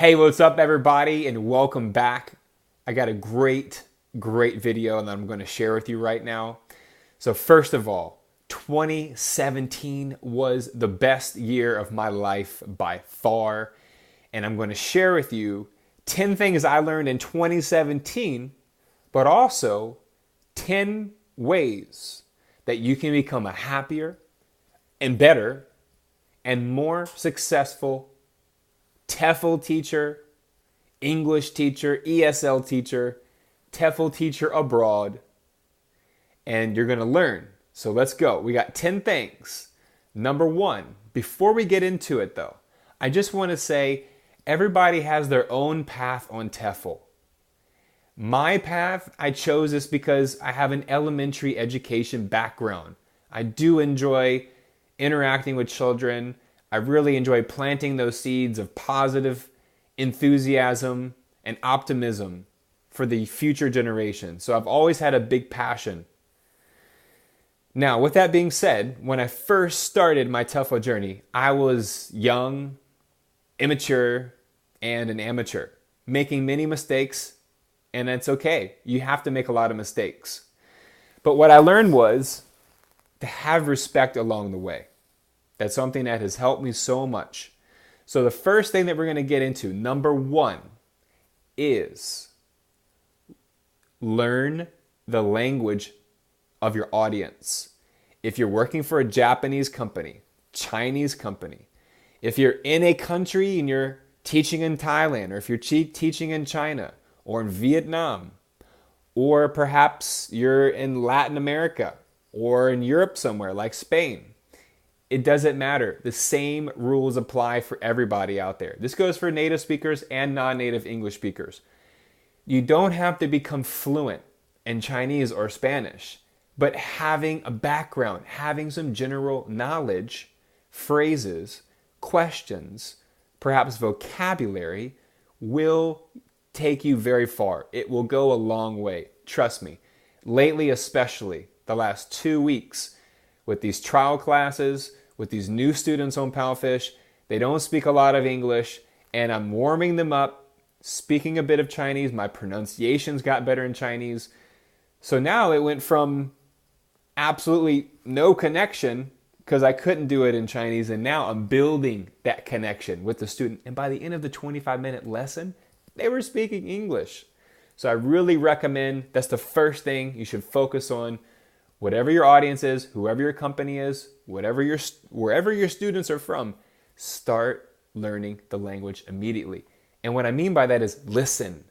Hey, what's up, everybody, and welcome back. I got a great video that I'm going to share with you right now. So first of all, 2017 was the best year of my life by far, and I'm going to share with you 10 things I learned in 2017, but also 10 ways that you can become a happier and better and more successful TEFL teacher, English teacher, ESL teacher, TEFL teacher abroad, and you're going to learn. So let's go. We got 10 things. Number one, before we get into it though, I just want to say everybody has their own path on TEFL. My path, I chose this because I have an elementary education background. I do enjoy interacting with children. I really enjoy planting those seeds of positive enthusiasm and optimism for the future generation. So I've always had a big passion. Now, with that being said, when I first started my TEFL journey, I was young, immature, and an amateur, making many mistakes, and it's okay. You have to make a lot of mistakes. But what I learned was to have respect along the way. That's something that has helped me so much. So the first thing that we're going to get into, number one, is learn the language of your audience. If you're working for a Japanese company, Chinese company, if you're in a country and you're teaching in Thailand, or if you're teaching in China or in Vietnam, or perhaps you're in Latin America or in Europe somewhere like Spain, it doesn't matter. The same rules apply for everybody out there. This goes for native speakers and non-native English speakers. You don't have to become fluent in Chinese or Spanish, but having a background, having some general knowledge, phrases, questions, perhaps vocabulary, will take you very far. It will go a long way. Trust me. Lately, especially the last 2 weeks, with these trial classes, with these new students on Palfish, they don't speak a lot of English, and I'm warming them up, speaking a bit of Chinese. My pronunciations got better in Chinese. So now it went from absolutely no connection because I couldn't do it in Chinese, and now I'm building that connection with the student. And by the end of the 25-minute lesson, they were speaking English. So I really recommend, that's the first thing you should focus on. Whatever your audience is, whoever your company is, wherever your students are from, start learning the language immediately. And what I mean by that is listen.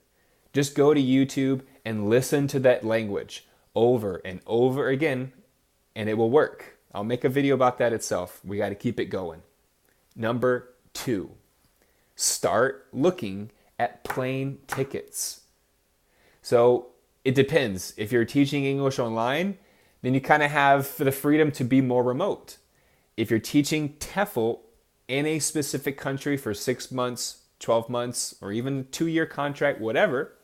Just go to YouTube and listen to that language over and over again, and it will work. I'll make a video about that itself. We got to keep it going. Number two, start looking at plane tickets. So it depends. If you're teaching English online, then you kind of have the freedom to be more remote. If you're teaching TEFL in a specific country for 6 months, 12 months, or even 2-year contract, whatever,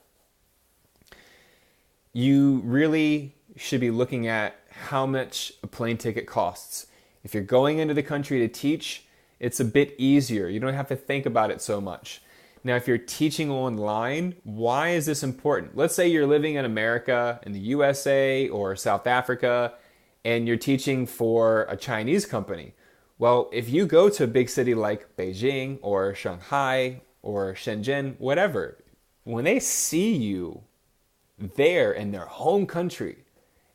you really should be looking at how much a plane ticket costs. If you're going into the country to teach, it's a bit easier. You don't have to think about it so much. Now, if you're teaching online, why is this important? Let's say you're living in America, in the USA, or South Africa, and you're teaching for a Chinese company. Well, if you go to a big city like Beijing, or Shanghai, or Shenzhen, whatever, when they see you there in their home country,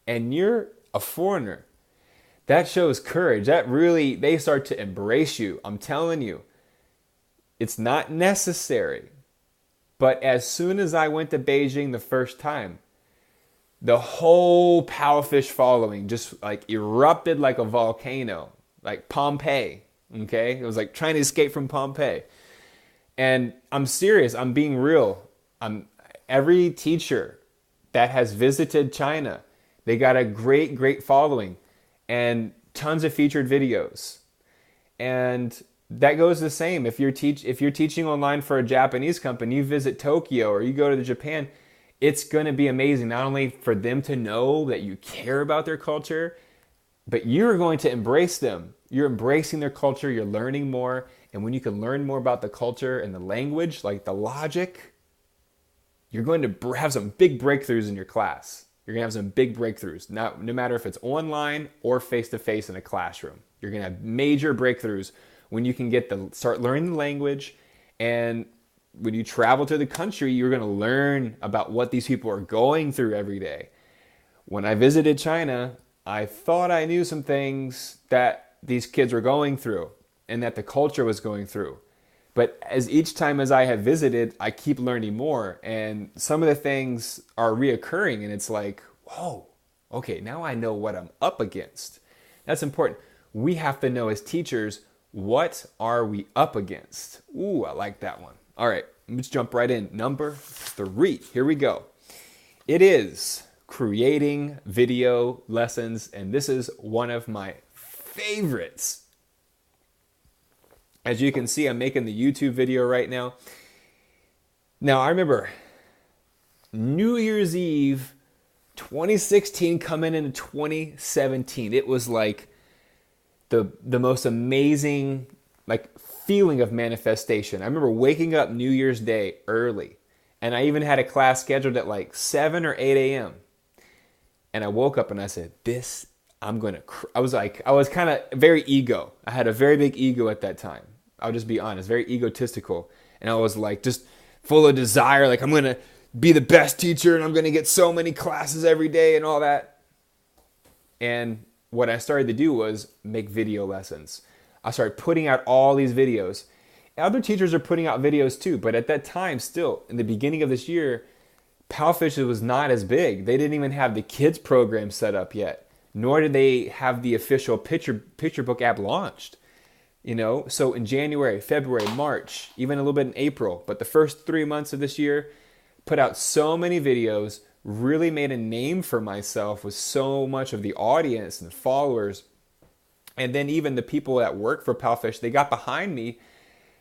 and you're a foreigner, that shows courage. That really, they start to embrace you. I'm telling you. It's not necessary. But as soon as I went to Beijing the first time, the whole Palfish following just like erupted like a volcano, like Pompeii, okay? It was like trying to escape from Pompeii. And I'm serious, I'm being real. Every teacher that has visited China, they got a great following and tons of featured videos. And that goes the same. If you're teaching online for a Japanese company, you visit Tokyo or you go to Japan, it's going to be amazing. Not only for them to know that you care about their culture, but you're going to embrace them. You're embracing their culture. You're learning more, And when you can learn more about the culture and the language, like the logic, you're going to have some big breakthroughs in your class. You're going to have some big breakthroughs, no matter if it's online or face-to-face in a classroom. You're going to have major breakthroughs when you can start learning the language. And when you travel to the country, you're going to learn about what these people are going through every day. When I visited China, I thought I knew some things that these kids were going through and that the culture was going through. But each time as I have visited, I keep learning more. And some of the things are reoccurring. And it's like, whoa, okay, now I know what I'm up against. That's important. We have to know as teachers, what are we up against? Ooh, I like that one. All right, let's jump right in. Number 3, here we go. It is creating video lessons. And this is one of my favorites. As you can see, I'm making the YouTube video right now. Now, I remember New Year's Eve 2016 coming into 2017. It was like the most amazing feeling of manifestation. I remember waking up New Year's Day early, and I even had a class scheduled at 7 or 8 a.m. And I woke up and I said, I was kind of very ego. I had a very big ego at that time. I'll just be honest, very egotistical. And I was just full of desire. I'm going to be the best teacher and I'm going to get so many classes every day and all that. And what I started to do was make video lessons. I started putting out all these videos. Other teachers are putting out videos too. But at that time, still, in the beginning of this year, Palfish was not as big. They didn't even have the kids program set up yet. Nor did they have the official picture book app launched. So in January, February, March, even a little bit in April, but the first 3 months of this year, put out so many videos, really made a name for myself with so much of the audience and the followers. And then even the people that work for Palfish, they got behind me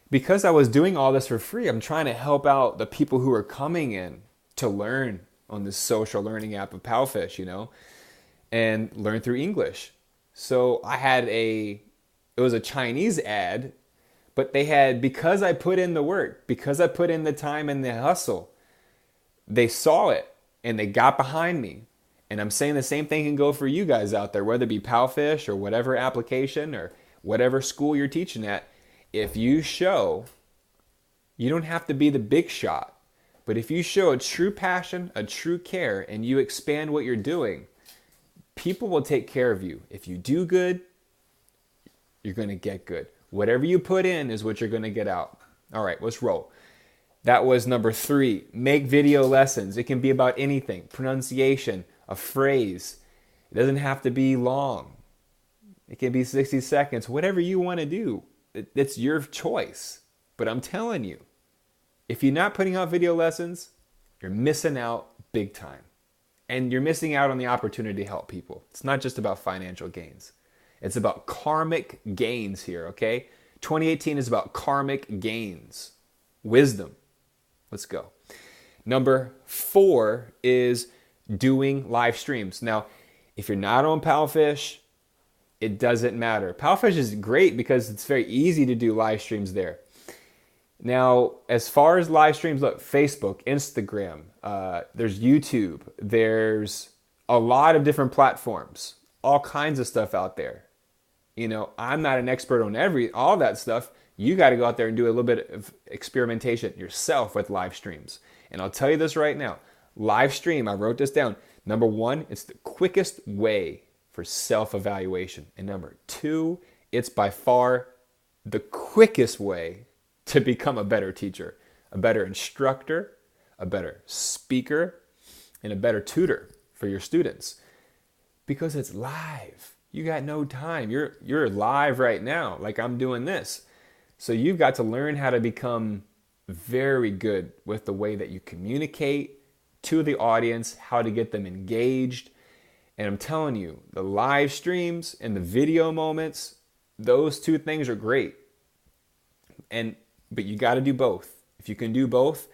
because I was doing all this for free. I'm trying to help out the people who are coming in to learn on this social learning app of Palfish, and learn through English. So I had it was a Chinese ad, but because I put in the work, because I put in the time and the hustle, they saw it and they got behind me. And I'm saying the same thing can go for you guys out there, whether it be Palfish or whatever application or whatever school you're teaching at. If you show, you don't have to be the big shot, but if you show a true passion, a true care, and you expand what you're doing, people will take care of you. If you do good, you're going to get good. Whatever you put in is what you're going to get out. All right, let's roll. That was number 3. Make video lessons. It can be about anything. Pronunciation, a phrase. It doesn't have to be long. It can be 60 seconds. Whatever you want to do. It's your choice. But I'm telling you, if you're not putting out video lessons, you're missing out big time. And you're missing out on the opportunity to help people. It's not just about financial gains. It's about karmic gains here, okay? 2018 is about karmic gains. Wisdom. Let's go. Number 4 is doing live streams. Now, if you're not on Palfish, it doesn't matter. Palfish is great because it's very easy to do live streams there. Now, as far as live streams, look, Facebook, Instagram, there's YouTube, there's a lot of different platforms, all kinds of stuff out there. I'm not an expert on all that stuff. You got to go out there and do a little bit of experimentation yourself with live streams. And I'll tell you this right now, live stream, I wrote this down. Number 1, it's the quickest way for self-evaluation. And number 2, it's by far the quickest way to become a better teacher, a better instructor, a better speaker, and a better tutor for your students. Because it's live. You got no time. You're live right now, like I'm doing this. So you've got to learn how to become very good with the way that you communicate to the audience, how to get them engaged. And I'm telling you, the live streams and the video moments, those 2 things are great. But you got to do both. If you can do both,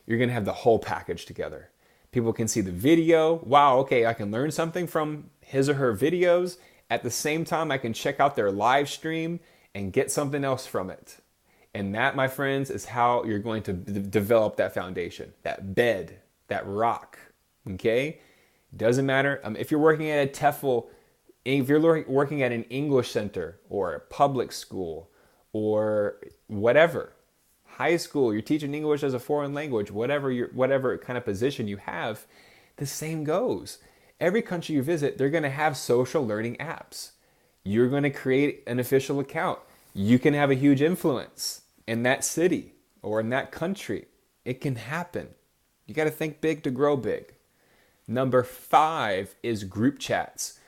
you're going to have the whole package together. People can see the video. Wow, okay, I can learn something from his or her videos. At the same time, I can check out their live stream and get something else from it. And that, my friends, is how you're going to develop that foundation, that bed, that rock. Okay? Doesn't matter. If you're working at a TEFL, if you're working at an English center or a public school or whatever, high school, you're teaching English as a foreign language, whatever kind of position you have, the same goes. Every country you visit, they're going to have social learning apps. You're going to create an official account. You can have a huge influence in that city or in that country. It can happen. You got to think big to grow big. Number 5 is group chats.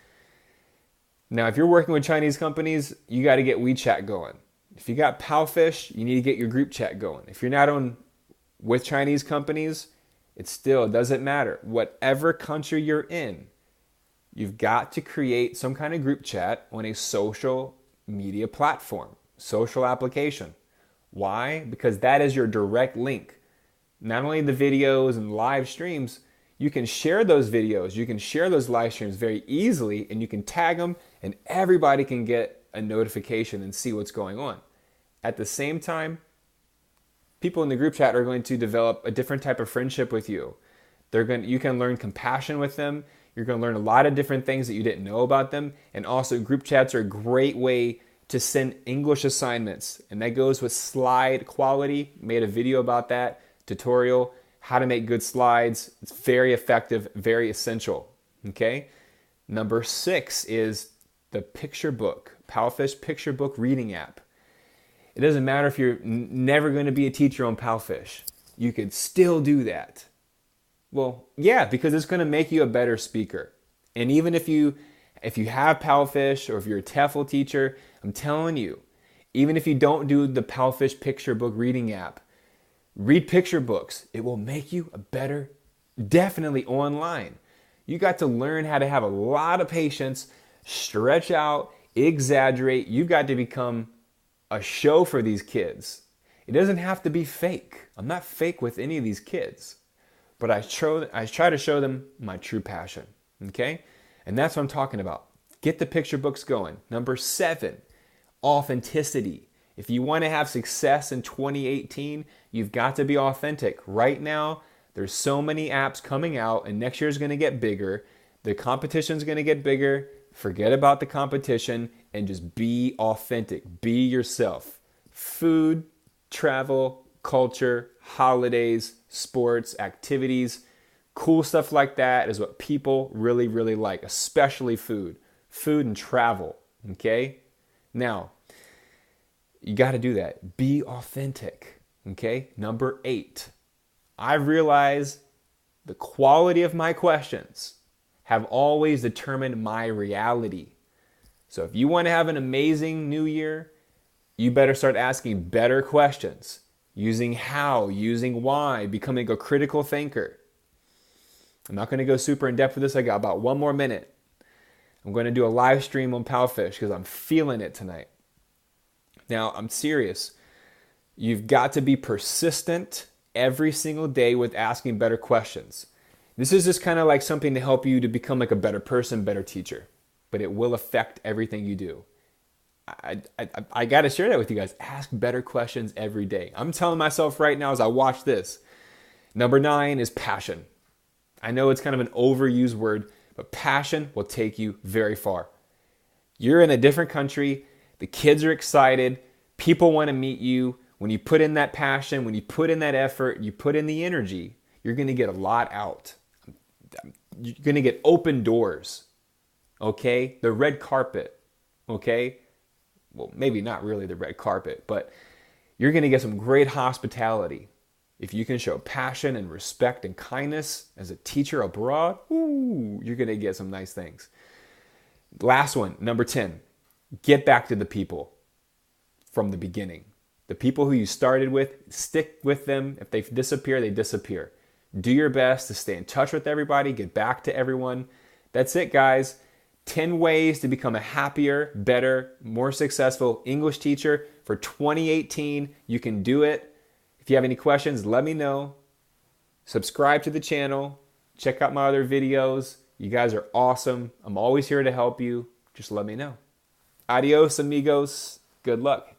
Now, if you're working with Chinese companies, you got to get WeChat going. If you got Palfish, you need to get your group chat going. If you're not on with Chinese companies, it still doesn't matter. Whatever country you're in, you've got to create some kind of group chat on a social media platform, social application. Why? Because that is your direct link. Not only the videos and live streams, you can share those videos, you can share those live streams very easily, and you can tag them, and everybody can get a notification and see what's going on. At the same time, people in the group chat are going to develop a different type of friendship with you. You can learn compassion with them. You're going to learn a lot of different things that you didn't know about them. And also, group chats are a great way to send English assignments. And that goes with slide quality. Made a video about that, tutorial, how to make good slides. It's very effective, very essential. Okay? Number 6 is the picture book, Palfish picture book reading app. It doesn't matter if you're never going to be a teacher on Palfish. You could still do that. Well, yeah, because it's going to make you a better speaker. And even if you have Palfish or if you're a TEFL teacher, I'm telling you, even if you don't do the Palfish picture book reading app, read picture books. It will make you a better, definitely online. You got to learn how to have a lot of patience, stretch out, exaggerate. You've got to become a show for these kids. It doesn't have to be fake. I'm not fake with any of these kids, but I try to show them my true passion. Okay? And that's what I'm talking about. Get the picture books going. Number 7, authenticity. If you want to have success in 2018, you've got to be authentic. Right now, there's so many apps coming out, and next year is going to get bigger. The competition's going to get bigger. Forget about the competition and just be authentic. Be yourself. Food, travel, culture, holidays, sports, activities, cool stuff like that is what people really, really like, especially food. Food and travel, okay? Now, you got to do that. Be authentic, okay? Number 8, I realize the quality of my questions have always determined my reality. So if you want to have an amazing new year, you better start asking better questions. Using how, using why, becoming a critical thinker. I'm not going to go super in depth with this. I got about 1 more minute. I'm going to do a live stream on Palfish because I'm feeling it tonight. Now, I'm serious. You've got to be persistent every single day with asking better questions. This is just kind of like something to help you to become like a better person, better teacher. But it will affect everything you do. I got to share that with you guys. Ask better questions every day. I'm telling myself right now as I watch this. Number 9 is passion. I know it's kind of an overused word, but passion will take you very far. You're in a different country. The kids are excited. People want to meet you. When you put in that passion, when you put in that effort, you put in the energy, you're going to get a lot out. You're going to get open doors. Okay? The red carpet. Okay? Well, maybe not really the red carpet, but you're going to get some great hospitality. If you can show passion and respect and kindness as a teacher abroad, you're going to get some nice things. Last one, number 10, get back to the people from the beginning. The people who you started with, stick with them. If they disappear, they disappear. Do your best to stay in touch with everybody, get back to everyone. That's it, guys. 10 ways to become a happier, better, more successful English teacher for 2018. You can do it. If you have any questions, let me know. Subscribe to the channel. Check out my other videos. You guys are awesome. I'm always here to help you. Just let me know. Adios, amigos. Good luck.